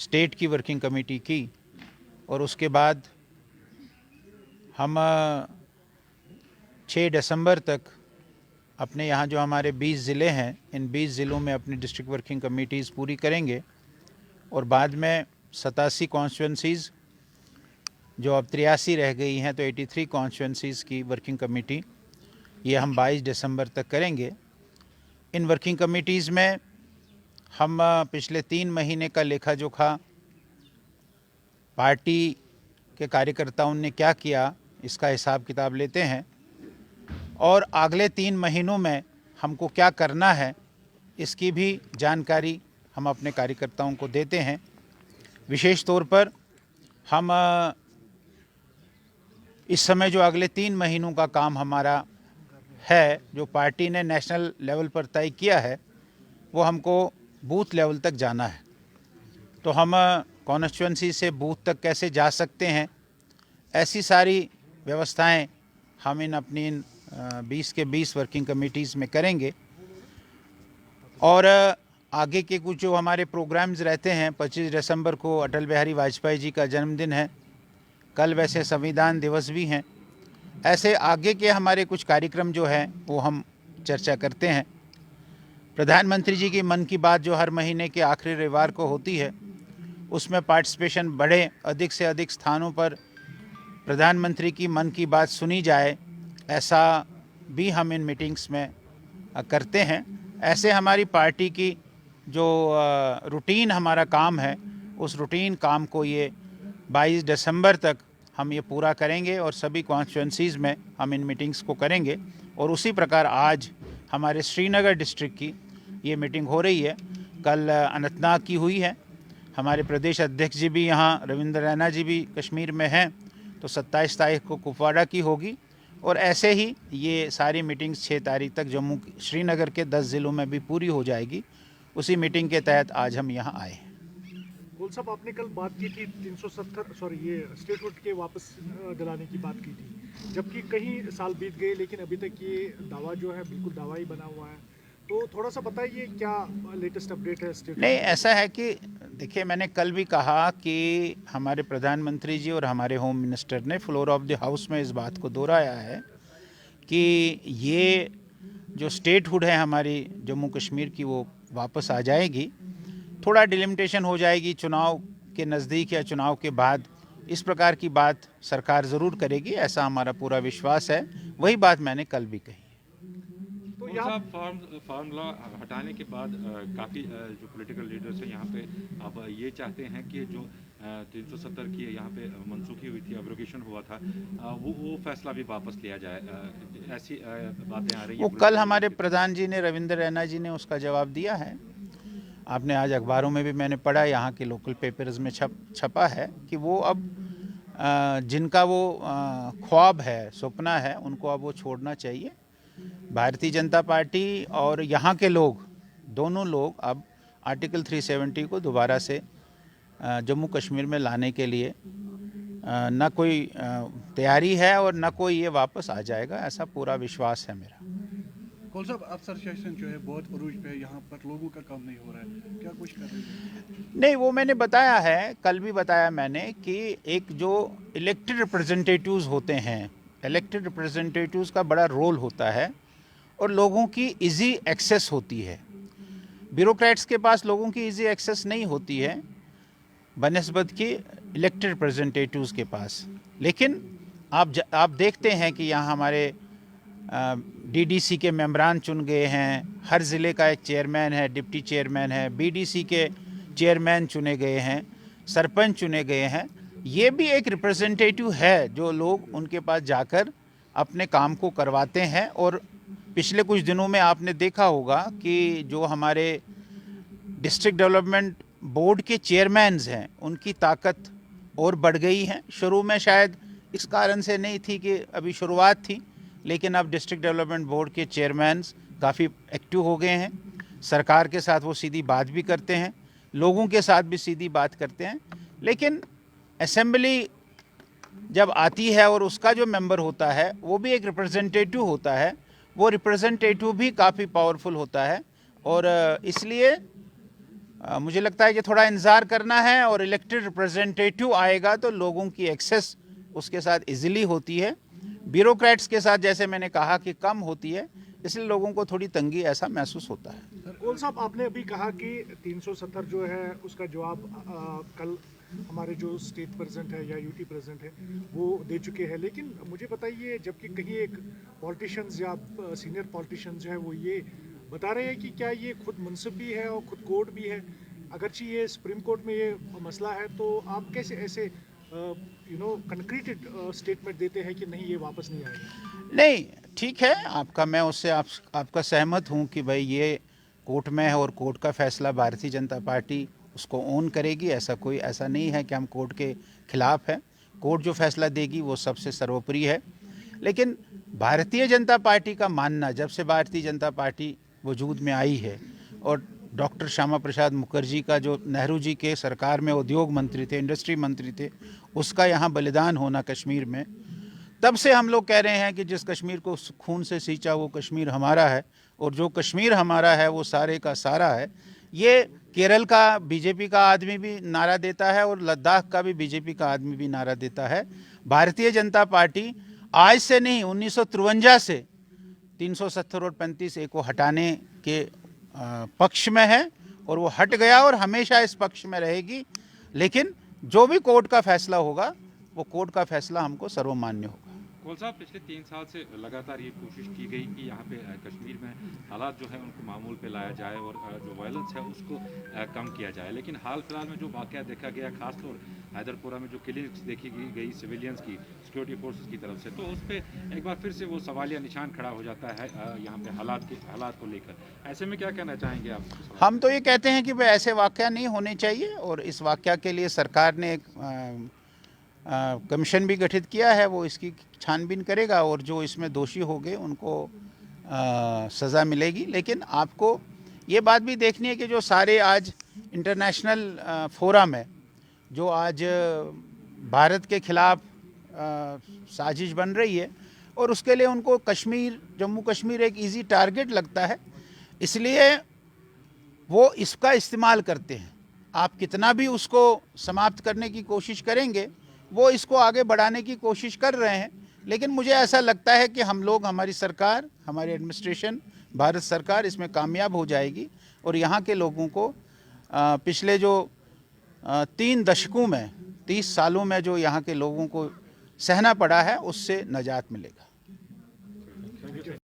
State की working committee की और उसके बाद हम 6 दिसंबर तक अपने यहाँ जो हमारे 20 ज़िले हैं, इन 20 ज़िलों में अपनी डिस्ट्रिक्ट वर्किंग कमेटीज़ पूरी करेंगे और बाद में 87 कॉन्स्टिट्यूंसीज़ जो अब 83 रह गई हैं, तो 83 कॉन्स्टिट्यूंसीज़ की वर्किंग कमेटी ये हम 22 दिसंबर तक करेंगे। इन वर्किंग कमेटीज़ में हम पिछले 3 महीने का लेखा जोखा, पार्टी के कार्यकर्ताओं ने क्या किया, इसका हिसाब किताब लेते हैं और अगले 3 महीनों में हमको क्या करना है इसकी भी जानकारी हम अपने कार्यकर्ताओं को देते हैं। विशेष तौर पर हम इस समय जो अगले 3 महीनों का काम हमारा है, जो पार्टी ने नेशनल लेवल पर तय किया है, वो हमको बूथ लेवल तक जाना है। तो हम कॉन्स्टिट्यूंसी से बूथ तक कैसे जा सकते हैं, ऐसी सारी व्यवस्थाएं हम अपनी 20 के 20 वर्किंग कमेटीज़ में करेंगे। और आगे के कुछ जो हमारे प्रोग्राम्स रहते हैं, 25 दिसंबर को अटल बिहारी वाजपेयी जी का जन्मदिन है, कल वैसे संविधान दिवस भी हैं। ऐसे आगे के हमारे कुछ कार्यक्रम जो हैं वो हम चर्चा करते हैं। प्रधानमंत्री जी की मन की बात जो हर महीने के आखिरी रविवार को होती है, उसमें पार्टिसिपेशन बढ़े, अधिक से अधिक स्थानों पर प्रधानमंत्री की मन की बात सुनी जाए, ऐसा भी हम इन मीटिंग्स में करते हैं। ऐसे हमारी पार्टी की जो रूटीन हमारा काम है, उस रूटीन काम को ये 22 दिसंबर तक हम ये पूरा करेंगे और सभी कॉन्स्टिट्यूंसीज़ में हम इन मीटिंग्स को करेंगे। और उसी प्रकार आज हमारे श्रीनगर डिस्ट्रिक्ट की ये मीटिंग हो रही है, कल अनंतनाग की हुई है। हमारे प्रदेश अध्यक्ष जी भी यहाँ, रविंद्र रैना जी भी कश्मीर में हैं, तो 27 तारीख को कुपवाड़ा की होगी। और ऐसे ही ये सारी मीटिंग्स 6 तारीख तक जम्मू श्रीनगर के 10 ज़िलों में भी पूरी हो जाएगी। उसी मीटिंग के तहत आज हम यहाँ आए हैं। गोल साहब, आपने कल बात की थी 370 ये स्टेटहुड के वापस दिलाने की बात की थी, जबकि कई साल बीत गए लेकिन अभी तक ये दावा जो है बिल्कुल दावा ही बना हुआ है। तो थोड़ा सा बताइए क्या लेटेस्ट अपडेट है स्टेटहुड? नहीं, ऐसा है कि देखिए, मैंने कल भी कहा कि हमारे प्रधानमंत्री जी और हमारे होम मिनिस्टर ने फ्लोर ऑफ द हाउस में इस बात को दोहराया है कि ये जो स्टेटहुड है हमारी जम्मू कश्मीर की, वो वापस आ जाएगी। थोड़ा डिलिमिटेशन हो जाएगी चुनाव के नज़दीक या चुनाव के बाद, इस प्रकार की बात सरकार ज़रूर करेगी, ऐसा हमारा पूरा विश्वास है। वही बात मैंने कल भी कही। तो यहाँ फार्मूला हटाने के बाद काफ़ी जो पॉलिटिकल लीडर्स हैं यहाँ पे अब ये चाहते हैं कि जो 370 की यहाँ पे मनसूखी हुई थी, एब्रोगेशन हुआ था, वो फैसला भी वापस लिया जाए। ऐसी बातें आ रही हैं। वो कल हमारे प्रधान जी ने, रविंद्र रैना जी ने उसका जवाब दिया है। आपने आज अखबारों में भी मैंने पढ़ा, यहाँ के लोकल पेपर्स में छपा है कि वो अब जिनका वो ख्वाब है, सपना है, उनको अब वो छोड़ना चाहिए। भारतीय जनता पार्टी और यहाँ के लोग, दोनों लोग अब आर्टिकल 370 को दोबारा से जम्मू कश्मीर में लाने के लिए न कोई तैयारी है और न कोई ये वापस आ जाएगा, ऐसा पूरा विश्वास है मेरा। कौन सा अफसर सेशन जो है बहुत अरूज पे, यहाँ पर लोगों का काम नहीं हो रहा है, क्या कुछ कर रहे हैं? नहीं, वो मैंने बताया है, कल भी बताया मैंने कि एक जो इलेक्टेड रिप्रेजेंटेटिव्स होते हैं, इलेक्टेड रिप्रेजेंटेटिव्स का बड़ा रोल होता है और लोगों की इजी एक्सेस होती है। ब्यूरोक्रेट्स के पास लोगों की इजी एक्सेस नहीं होती है बनिस्बत की इलेक्टेड रिप्रेजेंटेटिव्स के पास। लेकिन आप देखते हैं कि यहाँ हमारे डीडीसी के मेंबरान चुन गए हैं, हर ज़िले का एक चेयरमैन है, डिप्टी चेयरमैन है, बीडीसी के चेयरमैन चुने गए हैं, सरपंच चुने गए हैं। ये भी एक रिप्रेजेंटेटिव है जो लोग उनके पास जाकर अपने काम को करवाते हैं। और पिछले कुछ दिनों में आपने देखा होगा कि जो हमारे डिस्ट्रिक्ट डेवलपमेंट बोर्ड के चेयरमैन्स हैं, उनकी ताकत और बढ़ गई है। शुरू में शायद इस कारण से नहीं थी कि अभी शुरुआत थी, लेकिन अब डिस्ट्रिक्ट डेवलपमेंट बोर्ड के चेयरमैन्स काफ़ी एक्टिव हो गए हैं। सरकार के साथ वो सीधी बात भी करते हैं, लोगों के साथ भी सीधी बात करते हैं। लेकिन असेंबली जब आती है और उसका जो मेंबर होता है वो भी एक रिप्रेजेंटेटिव होता है, वो रिप्रेजेंटेटिव भी काफ़ी पावरफुल होता है। और इसलिए मुझे लगता है कि थोड़ा इंतज़ार करना है और इलेक्टेड रिप्रेजेंटेटिव आएगा तो लोगों की एक्सेस उसके साथ इजीली होती है, ब्यूरोक्रेट्स के साथ जैसे मैंने कहा कि कम होती है, इसलिए लोगों को थोड़ी तंगी ऐसा महसूस होता है। कौल साहब, आपने अभी कहा कि 370 जो है उसका जवाब कल हमारे जो स्टेट प्रेसिडेंट है या यूटी प्रेसिडेंट है वो दे चुके हैं, लेकिन मुझे बताइए, जबकि कहीं एक पॉलिटिशियंस या सीनियर पॉलिटिशियंस जो है वो ये बता रहे हैं कि क्या ये खुद मुनसिफ भी है और खुद कोर्ट भी है, अगरचे ये सुप्रीम कोर्ट में ये मसला है, तो आप कैसे ऐसे कंक्रीटेड स्टेटमेंट देते हैं कि नहीं ये वापस नहीं आएगा? नहीं, ठीक है आपका, मैं उससे आपका सहमत हूं कि भाई ये कोर्ट में है और कोर्ट का फैसला भारतीय जनता पार्टी उसको ओन करेगी। ऐसा नहीं है कि हम कोर्ट के खिलाफ हैं। कोर्ट जो फैसला देगी वो सबसे सर्वोपरि है। लेकिन भारतीय जनता पार्टी का मानना, जब से भारतीय जनता पार्टी वजूद में आई है और डॉक्टर श्यामा प्रसाद मुखर्जी का जो नेहरू जी के सरकार में उद्योग मंत्री थे, इंडस्ट्री मंत्री थे, उसका यहाँ बलिदान होना कश्मीर में, तब से हम लोग कह रहे हैं कि जिस कश्मीर को खून से सींचा वो कश्मीर हमारा है, और जो कश्मीर हमारा है वो सारे का सारा है। ये केरल का बीजेपी का आदमी भी नारा देता है और लद्दाख का भी बीजेपी का आदमी भी नारा देता है। भारतीय जनता पार्टी आज से नहीं, 1953 से 370 और 35A को हटाने के पक्ष में है और वो हट गया और हमेशा इस पक्ष में रहेगी। लेकिन जो भी कोर्ट का फैसला होगा वो कोर्ट का फैसला हमको सर्वमान्य होगा। कौल साहब, पिछले 3 साल से लगातार ये कोशिश की गई कि यहाँ पे कश्मीर में हालात जो है उनको मामूल पे लाया जाए और जो वायलेंस है उसको कम किया जाए, लेकिन हाल फिलहाल में जो वाक़या देखा गया, खासतौर हैदरपुरा में जो किलिंग्स देखी गई सिविलियंस की सिक्योरिटी फोर्सेस की तरफ से, तो उस पर एक बार फिर से वो सवालिया निशान खड़ा हो जाता है यहाँ पे हालात को लेकर। ऐसे में क्या कहना चाहेंगे आप? हम तो ये कहते हैं कि भाई ऐसे वाक़या नहीं होने चाहिए और इस वाक़या के लिए सरकार ने एक कमीशन भी गठित किया है, वो इसकी छानबीन करेगा और जो इसमें दोषी होंगे उनको सज़ा मिलेगी। लेकिन आपको ये बात भी देखनी है कि जो सारे आज इंटरनेशनल फोरम है जो आज भारत के खिलाफ साजिश बन रही है, और उसके लिए उनको जम्मू कश्मीर एक इजी टारगेट लगता है, इसलिए वो इसका इस्तेमाल करते हैं। आप कितना भी उसको समाप्त करने की कोशिश करेंगे, वो इसको आगे बढ़ाने की कोशिश कर रहे हैं। लेकिन मुझे ऐसा लगता है कि हम लोग, हमारी सरकार, हमारी एडमिनिस्ट्रेशन, भारत सरकार इसमें कामयाब हो जाएगी और यहाँ के लोगों को पिछले जो 3 दशकों में, 30 सालों में जो यहाँ के लोगों को सहना पड़ा है उससे निजात मिलेगा।